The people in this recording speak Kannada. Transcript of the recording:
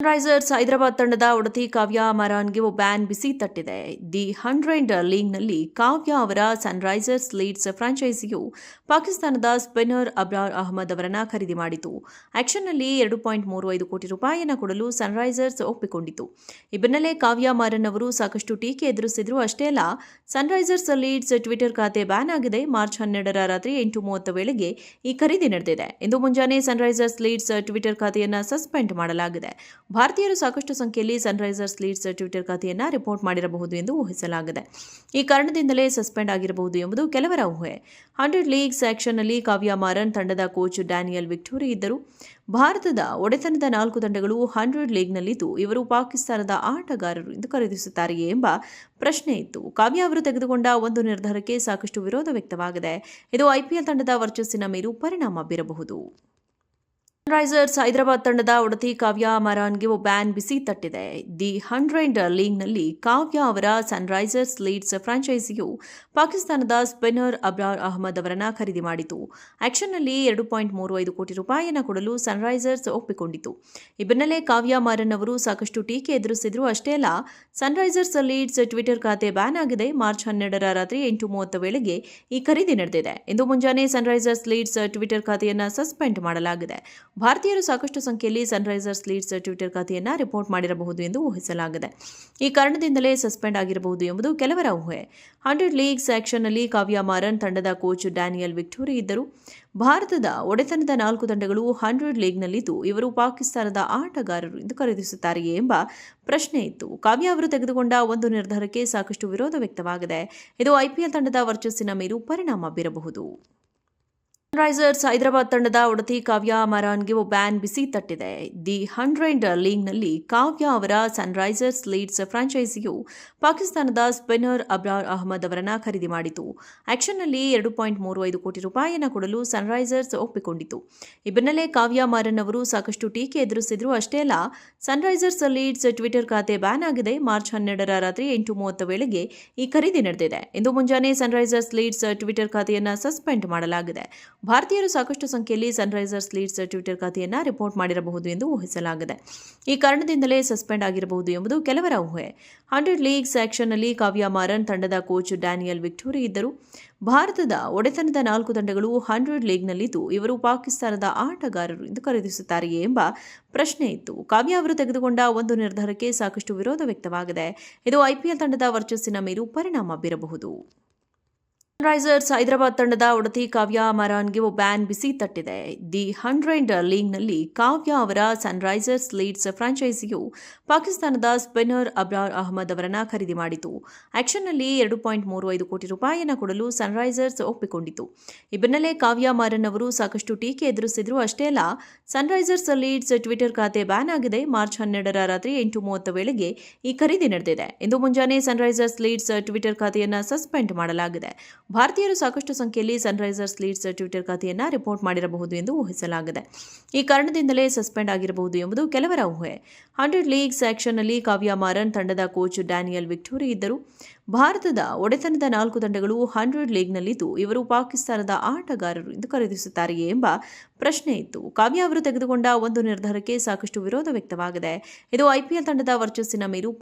ಸನ್ರೈಸರ್ಸ್ ಹೈದರಾಬಾದ್ ತಂಡದ ಒಡತಿ ಕಾವ್ಯ ಮರಾನ್ಗೆ ಬ್ಯಾನ್ ಬಿಸಿ ತಟ್ಟಿದೆ. ದಿ 100 ಲೀಗ್ನಲ್ಲಿ ಕಾವ್ಯ ಅವರ ಸನ್ರೈಸರ್ಸ್ ಲೀಡ್ಸ್ ಫ್ರಾಂಚೈಸಿಯು ಪಾಕಿಸ್ತಾನದ ಸ್ಪಿನ್ನರ್ ಅಬ್ರಾರ್ ಅಹ್ಮದ್ ಅವರನ್ನು ಖರೀದಿ ಮಾಡಿತು. ಆಕ್ಷನ್ನಲ್ಲಿ $2.35 ಕೋಟಿ ಕೊಡಲು ಸನ್ರೈಸರ್ಸ್ ಒಪ್ಪಿಕೊಂಡಿತು. ಈ ಬೆನ್ನಲ್ಲೇ ಕಾವ್ಯ ಮಾರನ್ ಅವರು ಸಾಕಷ್ಟು ಟೀಕೆ ಎದುರಿಸಿದ್ರು. ಅಷ್ಟೇ ಅಲ್ಲ, ಸನ್ರೈಸರ್ಸ್ ಲೀಡ್ಸ್ ಟ್ವಿಟರ್ ಖಾತೆ ಬ್ಯಾನ್ ಆಗಿದೆ. ಮಾರ್ಚ್ 12ರ ರಾತ್ರಿ 8:30 ವೇಳೆಗೆ ಈ ಖರೀದಿ ನಡೆದಿದೆ. ಇಂದು ಮುಂಜಾನೆ ಸನ್ರೈಸರ್ಸ್ ಲೀಡ್ಸ್ ಟ್ವಿಟರ್ ಖಾತೆಯನ್ನು ಸಸ್ಪೆಂಡ್ ಮಾಡಲಾಗಿದೆ. ಭಾರತೀಯರು ಸಾಕಷ್ಟು ಸಂಖ್ಯೆಯಲ್ಲಿ ಸನ್ರೈಸರ್ಸ್ ಲೀಡ್ಸ್ ಟ್ವಿಟರ್ ಖಾತೆಯನ್ನು ರಿಪೋರ್ಟ್ ಮಾಡಿರಬಹುದು ಎಂದು ಊಹಿಸಲಾಗಿದೆ. ಈ ಕಾರಣದಿಂದಲೇ ಸಸ್ಪೆಂಡ್ ಆಗಿರಬಹುದು ಎಂಬುದು ಕೆಲವರ ಊಹೆ. 100 ಲೀಗ್ಸ್ ಆಕ್ಷನ್ನಲ್ಲಿ ಕಾವ್ಯ ಮಾರನ್ ತಂಡದ ಕೋಚ್ ಡ್ಯಾನಿಯಲ್ ವಿಕ್ಟೋರಿ ಇದ್ದರು. ಭಾರತದ ಒಡೆತನದ 4 ತಂಡಗಳು 100 ಲೀಗ್ನಲ್ಲಿದ್ದು, ಇವರು ಪಾಕಿಸ್ತಾನದ ಆಟಗಾರರು ಎಂದು ಖರೀದಿಸುತ್ತಾರೆಯೇ ಎಂಬ ಪ್ರಶ್ನೆ ಇತ್ತು. ಕಾವ್ಯ ಅವರು ತೆಗೆದುಕೊಂಡ ಒಂದು ನಿರ್ಧಾರಕ್ಕೆ ಸಾಕಷ್ಟು ವಿರೋಧ ವ್ಯಕ್ತವಾಗಿದೆ. ಇದು ಐಪಿಎಲ್ ತಂಡದ ವರ್ಚಸ್ಸಿನ ಮೇಲೂ ಪರಿಣಾಮ ಬೀರಬಹುದು. ಸನ್ರೈಸರ್ಸ್ ಹೈದರಾಬಾದ್ ತಂಡದ ಒಡತಿ ಕಾವ್ಯ ಮರಾನ್ಗೆ ಬ್ಯಾನ್ ಬಿಸಿ ತಟ್ಟಿದೆ. ದಿ 100 ಲೀಗ್ನಲ್ಲಿ ಕಾವ್ಯ ಅವರ ಸನ್ರೈಸರ್ಸ್ ಲೀಡ್ಸ್ ಫ್ರಾಂಚೈಸಿಯು ಪಾಕಿಸ್ತಾನದ ಸ್ಪಿನ್ನರ್ ಅಬ್ರಾರ್ ಅಹ್ಮದ್ ಅವರನ್ನು ಖರೀದಿ ಮಾಡಿತು. ಆಕ್ಷನ್ನಲ್ಲಿ $2.35 ಕೋಟಿ ಕೊಡಲು ಸನ್ರೈಸರ್ಸ್ ಒಪ್ಪಿಕೊಂಡಿತು. ಈ ಬೆನ್ನಲ್ಲೇ ಕಾವ್ಯ ಮಾರನ್ ಅವರು ಸಾಕಷ್ಟು ಟೀಕೆ ಎದುರಿಸಿದ್ರು. ಅಷ್ಟೇ ಅಲ್ಲ, ಸನ್ರೈಸರ್ಸ್ ಲೀಡ್ಸ್ ಟ್ವಿಟರ್ ಖಾತೆ ಬ್ಯಾನ್ ಆಗಿದೆ. ಮಾರ್ಚ್ 12ರ ರಾತ್ರಿ 8:30 ವೇಳೆಗೆ ಈ ಖರೀದಿ ನಡೆದಿದೆ. ಇಂದು ಮುಂಜಾನೆ ಸನ್ರೈಸರ್ಸ್ ಲೀಡ್ಸ್ ಟ್ವಿಟರ್ ಖಾತೆಯನ್ನು ಸಸ್ಪೆಂಡ್ ಮಾಡಲಾಗಿದೆ. ಭಾರತೀಯರು ಸಾಕಷ್ಟು ಸಂಖ್ಯೆಯಲ್ಲಿ ಸನ್ರೈಸರ್ಸ್ ಲೀಡ್ಸ್ ಟ್ವಿಟರ್ ಖಾತೆಯನ್ನು ರಿಪೋರ್ಟ್ ಮಾಡಿರಬಹುದು ಎಂದು ಊಹಿಸಲಾಗಿದೆ. ಈ ಕಾರಣದಿಂದಲೇ ಸಸ್ಪೆಂಡ್ ಆಗಿರಬಹುದು ಎಂಬುದು ಕೆಲವರ ಊಹೆ. 100 ಲೀಗ್ಸ್ ಆಕ್ಷನ್ನಲ್ಲಿ ಕಾವ್ಯ ಮಾರನ್ ತಂಡದ ಕೋಚ್ ಡ್ಯಾನಿಯಲ್ ವಿಕ್ಟೋರಿ ಇದ್ದರು. ಭಾರತದ ಒಡೆತನದ 4 ತಂಡಗಳು 100 ಲೀಗ್ನಲ್ಲಿದ್ದು, ಇವರು ಪಾಕಿಸ್ತಾನದ ಆಟಗಾರರು ಎಂದು ಖರೀದಿಸುತ್ತಾರೆಯೇ ಎಂಬ ಪ್ರಶ್ನೆ ಇತ್ತು. ಕಾವ್ಯ ಅವರು ತೆಗೆದುಕೊಂಡ ಒಂದು ನಿರ್ಧಾರಕ್ಕೆ ಸಾಕಷ್ಟು ವಿರೋಧ ವ್ಯಕ್ತವಾಗಿದೆ. ಇದು ಐಪಿಎಲ್ ತಂಡದ ವರ್ಚಸ್ಸಿನ ಮೇಲೂ ಪರಿಣಾಮ ಬೀರಬಹುದು. ಸನ್ರೈಸರ್ಸ್ ಹೈದರಾಬಾದ್ ತಂಡದ ಒಡತಿ ಕಾವ್ಯ ಮರಾನ್ಗೆ ಬ್ಯಾನ್ ಬಿಸಿ ತಟ್ಟಿದೆ. ದಿ 100 ಲೀಗ್ನಲ್ಲಿ ಕಾವ್ಯ ಅವರ ಸನ್ರೈಸರ್ಸ್ ಲೀಡ್ಸ್ ಫ್ರಾಂಚೈಸಿಯು ಪಾಕಿಸ್ತಾನದ ಸ್ಪಿನ್ನರ್ ಅಬ್ರಾರ್ ಅಹ್ಮದ್ ಅವರನ್ನು ಖರೀದಿ ಮಾಡಿತು. ಆಕ್ಷನ್ನಲ್ಲಿ $2.35 ಕೋಟಿ ಕೊಡಲು ಸನ್ರೈಸರ್ಸ್ ಒಪ್ಪಿಕೊಂಡಿತು. ಈ ಬೆನ್ನಲ್ಲೇ ಕಾವ್ಯ ಮಾರನ್ ಅವರು ಸಾಕಷ್ಟು ಟೀಕೆ ಎದುರಿಸಿದ್ರು. ಅಷ್ಟೇ ಅಲ್ಲ, ಸನ್ರೈಸರ್ಸ್ ಲೀಡ್ಸ್ ಟ್ವಿಟರ್ ಖಾತೆ ಬ್ಯಾನ್ ಆಗಿದೆ. ಮಾರ್ಚ್ 12ರ ರಾತ್ರಿ 8:30 ವೇಳೆಗೆ ಈ ಖರೀದಿ ನಡೆದಿದೆ. ಇಂದು ಮುಂಜಾನೆ ಸನ್ರೈಸರ್ಸ್ ಲೀಡ್ಸ್ ಟ್ವಿಟರ್ ಖಾತೆಯನ್ನು ಸಸ್ಪೆಂಡ್ ಮಾಡಲಾಗಿದೆ. ಭಾರತೀಯರು ಸಾಕಷ್ಟು ಸಂಖ್ಯೆಯಲ್ಲಿ ಸನ್ರೈಸರ್ಸ್ ಲೀಡ್ಸ್ ಟ್ವಿಟರ್ ಖಾತೆಯನ್ನು ರಿಪೋರ್ಟ್ ಮಾಡಿರಬಹುದು ಎಂದು ಊಹಿಸಲಾಗಿದೆ. ಈ ಕಾರಣದಿಂದಲೇ ಸಸ್ಪೆಂಡ್ ಆಗಿರಬಹುದು ಎಂಬುದು ಕೆಲವರ ಊಹೆ. 100 ಲೀಗ್ಸ್ ಆಕ್ಷನ್ನಲ್ಲಿ ಕಾವ್ಯ ಮಾರನ್ ತಂಡದ ಕೋಚ್ ಡ್ಯಾನಿಯಲ್ ವಿಕ್ಟೋರಿ ಇದ್ದರು. ಭಾರತದ ಒಡೆತನದ 4 ತಂಡಗಳು 100 ಲೀಗ್ನಲ್ಲಿದ್ದು, ಇವರು ಪಾಕಿಸ್ತಾನದ ಆಟಗಾರರು ಎಂದು ಖರೀದಿಸುತ್ತಾರೆಯೇ ಎಂಬ ಪ್ರಶ್ನೆ ಇತ್ತು. ಕಾವ್ಯ ಅವರು ತೆಗೆದುಕೊಂಡ ಒಂದು ನಿರ್ಧಾರಕ್ಕೆ ಸಾಕಷ್ಟು ವಿರೋಧ ವ್ಯಕ್ತವಾಗಿದೆ. ಇದು ಐಪಿಎಲ್ ತಂಡದ ವರ್ಚಸ್ಸಿನ ಮೇಲೂ ಪರಿಣಾಮ ಬೀರಬಹುದು. ಸನ್ರೈಸರ್ಸ್ ಹೈದರಾಬಾದ್ ತಂಡದ ಒಡತಿ ಕಾವ್ಯ ಮರಾನ್ಗೆ ಬ್ಯಾನ್ ಬಿಸಿ ತಟ್ಟಿದೆ. ದಿ 100 ಲೀಗ್ನಲ್ಲಿ ಕಾವ್ಯ ಅವರ ಸನ್ರೈಸರ್ಸ್ ಲೀಡ್ಸ್ ಫ್ರಾಂಚೈಸಿಯು ಪಾಕಿಸ್ತಾನದ ಸ್ಪಿನ್ನರ್ ಅಬ್ರಾರ್ ಅಹ್ಮದ್ ಅವರನ್ನು ಖರೀದಿ ಮಾಡಿತು. ಆಕ್ಷನ್ನಲ್ಲಿ $2.35 ಕೋಟಿ ಕೊಡಲು ಸನ್ರೈಸರ್ಸ್ ಒಪ್ಪಿಕೊಂಡಿತು. ಈ ಬೆನ್ನಲ್ಲೇ ಕಾವ್ಯ ಮಾರನ್ ಅವರು ಸಾಕಷ್ಟು ಟೀಕೆ ಎದುರಿಸಿದ್ರು. ಅಷ್ಟೇ ಅಲ್ಲ, ಸನ್ರೈಸರ್ಸ್ ಲೀಡ್ಸ್ ಟ್ವಿಟರ್ ಖಾತೆ ಬ್ಯಾನ್ ಆಗಿದೆ. ಮಾರ್ಚ್ 12ರ ರಾತ್ರಿ 8:30 ವೇಳೆಗೆ ಈ ಖರೀದಿ ನಡೆದಿದೆ. ಇಂದು ಮುಂಜಾನೆ ಸನ್ರೈಸರ್ಸ್ ಲೀಡ್ಸ್ ಟ್ವಿಟರ್ ಖಾತೆಯನ್ನು ಸಸ್ಪೆಂಡ್ ಮಾಡಲಾಗಿದೆ. ಭಾರತೀಯರು ಸಾಕಷ್ಟು ಸಂಖ್ಯೆಯಲ್ಲಿ ಸನ್ರೈಸರ್ಸ್ ಲೀಡ್ಸ್ ಟ್ವಿಟರ್ ಖಾತೆಯನ್ನು ರಿಪೋರ್ಟ್ ಮಾಡಿರಬಹುದು ಎಂದು ಊಹಿಸಲಾಗಿದೆ. ಈ ಕಾರಣದಿಂದಲೇ ಸಸ್ಪೆಂಡ್ ಆಗಿರಬಹುದು ಎಂಬುದು ಕೆಲವರ ಊಹೆ. 100 ಲೀಗ್ಸ್ ಆಕ್ಷನ್ನಲ್ಲಿ ಕಾವ್ಯ ಮಾರನ್ ತಂಡದ ಕೋಚ್ ಡ್ಯಾನಿಯಲ್ ವಿಕ್ಟೋರಿ ಇದ್ದರು. ಭಾರತದ ಒಡೆತನದ 4 ತಂಡಗಳು 100 ಲೀಗ್ನಲ್ಲಿದ್ದು, ಇವರು ಪಾಕಿಸ್ತಾನದ ಆಟಗಾರರು ಎಂದು ಖರೀದಿಸುತ್ತಾರೆಯೇ ಎಂಬ ಪ್ರಶ್ನೆ ಇತ್ತು. ಕಾವ್ಯ ಅವರು ತೆಗೆದುಕೊಂಡ ಒಂದು ನಿರ್ಧಾರಕ್ಕೆ ಸಾಕಷ್ಟು ವಿರೋಧ ವ್ಯಕ್ತವಾಗಿದೆ. ಇದು ಐಪಿಎಲ್ ತಂಡದ ವರ್ಚಸ್ಸಿನ ಮೇಲೂ